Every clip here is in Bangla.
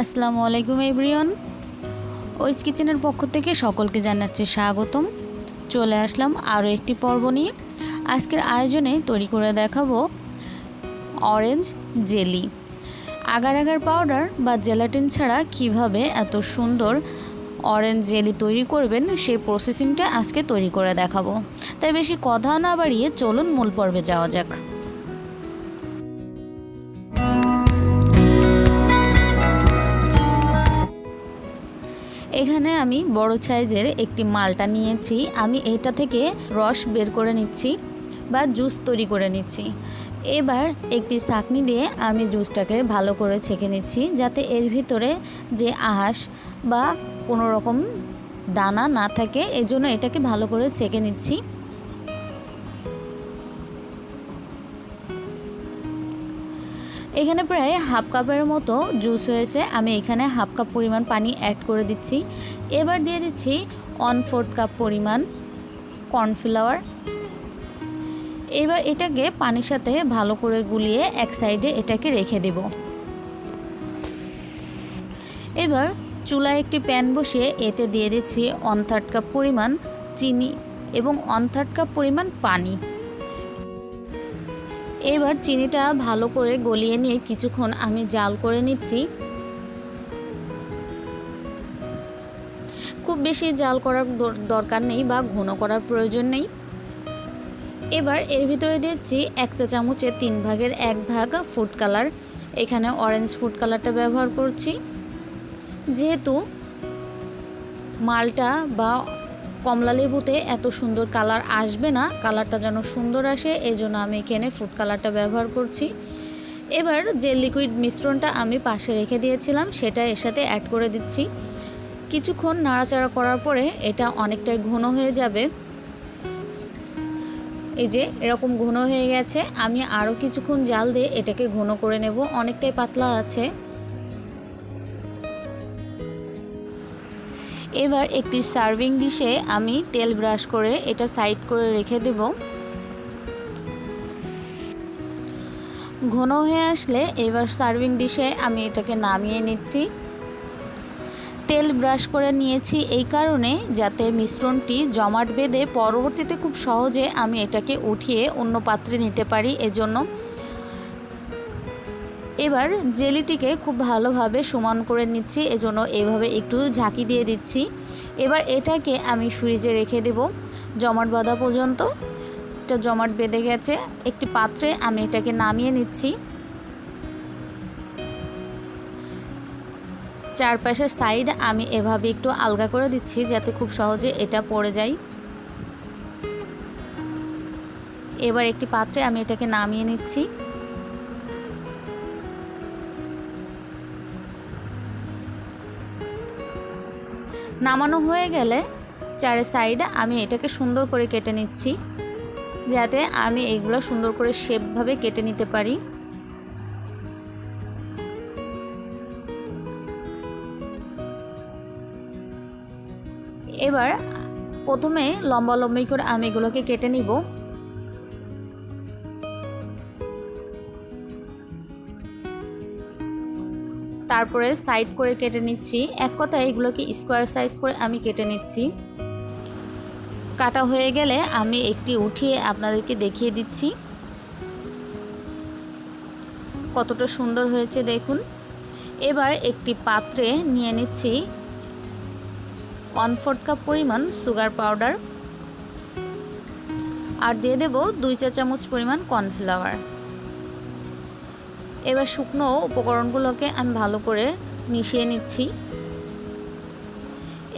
আসসালামু আলাইকুম এভরিওয়ান। ওইজ কিচেনের পক্ষ থেকে সকলকে জানাচ্ছি স্বাগতম। চলে আসলাম আরও একটি পর্ব নিয়ে। আজকের আয়োজনে তৈরি করে দেখাবো orange jelly. Agar agar powder বা জেলাটিন ছাড়া কিভাবে এত সুন্দর অরেঞ্জ জেলি তৈরি করবেন সেই প্রসেসিংটা আজকে তৈরি করে দেখাবো। তাই বেশি কথা না বাড়িয়ে চলুন মূল পর্বে যাওয়া যাক। এখানে আমি বড় সাইজের একটি মালটা নিয়েছি। আমি এটা থেকে রস বের করে নিচ্ছি বা জুস তৈরি করে নিচ্ছি। এবার একটি ছাঁকনি দিয়ে আমি জুসটাকে ভালো করে ছেঁকে নিচ্ছি, যাতে এর ভিতরে যে আঁশ বা কোনো রকম দানা না থাকে। এজন্য এটাকে ভালো করে ছেঁকে নিচ্ছি। এখানে প্রায় হাফ কাপের মতো জুস হয়েছে। আমি এখানে হাফ কাপ পরিমাণ পানি অ্যাড করে দিচ্ছি। এবার দিয়ে দিচ্ছি 1/4 কাপ পরিমাণ কর্নফ্লাওয়ার। এবার এটাকে পানির সাথে ভালো করে গুলিয়ে এক সাইডে এটাকে রেখে দেব। এবার চুলায় একটি প্যান বসিয়ে এতে দিয়ে দিচ্ছি 1/3 কাপ পরিমাণ চিনি এবং 1/3 কাপ পরিমাণ পানি। এবার চিনিটা ভালো করে গলিয়ে নিয়ে কিছুক্ষণ আমি জাল করে নিচ্ছি। খুব বেশি জাল করার দরকার নেই বা ঘন করার প্রয়োজন নেই। এবার এর ভিতরে দিচ্ছি 1 চা চামচের 3 ভাগের 1 ভাগ ফুড কালার। এখানে অরেঞ্জ ফুড কালারটা ব্যবহার করছি। যেহেতু মালটা বা কমলা লেবুতে এত সুন্দর কালার আসবে না, কালারটা যেন সুন্দর আসে এজন্য আমি এখানে ফুড কালারটা ব্যবহার করছি। এবার যে লিকুইড মিশ্রণটা আমি পাশে রেখে দিয়েছিলাম সেটা এর সাথে অ্যাড করে দিচ্ছি। কিছুক্ষণ নাড়াচাড়া করার পরে এটা অনেকটাই ঘন হয়ে যাবে। এই যে এরকম ঘন হয়ে গেছে। আমি আরও কিছুক্ষণ জাল দিয়ে এটাকে ঘন করে নেব। অনেকটাই পাতলা আছে। এবার একটি সার্ভিং ডিশে আমি তেল ব্রাশ করে এটা সাইড করে রেখে দেব। ঘন হয়ে আসলে এবার সার্ভিং ডিশে আমি এটাকে নামিয়ে নিচ্ছি। তেল ব্রাশ করে নিয়েছি এই কারণে যাতে মিশ্রণটি জমাট বেঁধে পরবর্তীতে খুব সহজে আমি এটাকে উঠিয়ে অন্য পাত্রে নিতে পারি, এজন্য। এবার জেলিটিকে খুব ভালোভাবে সমান করে নিচ্ছি, এজন্য এইভাবে একটু ঝাঁকি দিয়ে দিচ্ছি। এবার এটাকে আমি ফ্রিজে রেখে দেব জমাট বাঁধা পর্যন্ত। এটা জমাট বেঁধে গেছে। একটি পাত্রে আমি এটাকে নামিয়ে নিচ্ছি। চারপাশের সাইড আমি এভাবে একটু আলগা করে দিচ্ছি যাতে খুব সহজে এটা পড়ে যায়। এবার একটি পাত্রে আমি এটাকে নামিয়ে নিচ্ছি। নামানো হয়ে গেলে চারের সাইডে আমি এটাকে সুন্দর করে কেটে নিচ্ছি, যাতে আমি এগুলো সুন্দর করে শেপভাবে কেটে নিতে পারি। এবার প্রথমে লম্বা লম্বি করে আমি এগুলোকে কেটে নিব। তারপরে সাইড করে কেটে নিচ্ছি। এক কথায় এগুলোকে স্কোয়ার সাইজ করে আমি কেটে নিচ্ছি। কাটা হয়ে গেলে আমি একটি উঠিয়ে আপনাদেরকে দেখিয়ে দিচ্ছি কতটা সুন্দর হয়েছে দেখুন। এবার একটি পাত্রে নিয়ে নিচ্ছি 1/4 কাপ পরিমাণ সুগার পাউডার আর দিয়ে দেব 2 চা চামচ পরিমাণ কর্নফ্লাওয়ার। এবার শুকনো উপকরণগুলোকে আমি ভালো করে মিশিয়ে নিচ্ছি।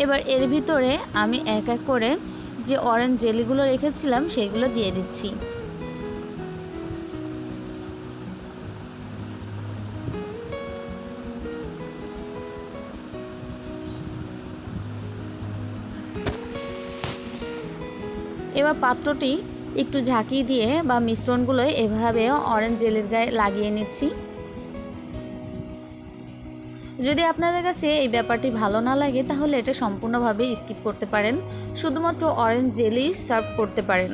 এবার এর ভিতরে আমি এক এক করে যে অরেঞ্জ জেলিগুলো রেখেছিলাম সেগুলো দিয়ে দিচ্ছি। এবার পাত্রটি একটু ঝাঁকি দিয়ে বা মিশ্রণগুলো এভাবে অরেঞ্জ জেলির গায়ে লাগিয়ে নিচ্ছি। যদি আপনাদের কাছে এই ব্যাপারটি ভালো না লাগে তাহলে এটা সম্পূর্ণভাবে স্কিপ করতে পারেন, শুধুমাত্র অরেঞ্জ জেলি সার্ভ করতে পারেন।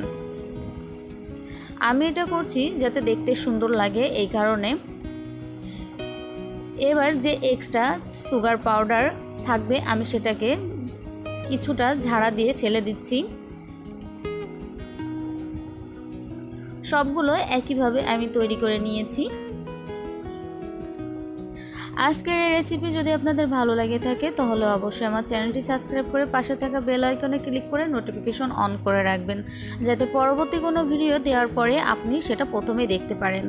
আমি এটা করছি যাতে দেখতে সুন্দর লাগে, এই কারণে। এবার যে এক্সট্রা সুগার পাউডার থাকবে আমি সেটাকে কিছুটা ঝাড়া দিয়ে ফেলে দিচ্ছি। সবগুলো একইভাবে আমি তৈরি করে নিয়েছি। আজকের এই রেসিপি যদি আপনাদের ভালো লাগে থাকে তাহলে অবশ্যই আমার চ্যানেলটি সাবস্ক্রাইব করে পাশে থাকা বেল আইকনে ক্লিক করে নোটিফিকেশন অন করে রাখবেন, যাতে পরবর্তী কোনো ভিডিও দেওয়ার পরে আপনি সেটা প্রথমেই দেখতে পারেন।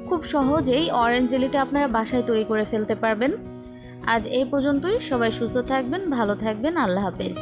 খুব সহজেই অরেঞ্জ জেলিটা আপনারা বাসায় তৈরি করে ফেলতে পারবেন। আজ এই পর্যন্তই। সবাই সুস্থ থাকবেন, ভালো থাকবেন। আল্লাহ হাফেজ।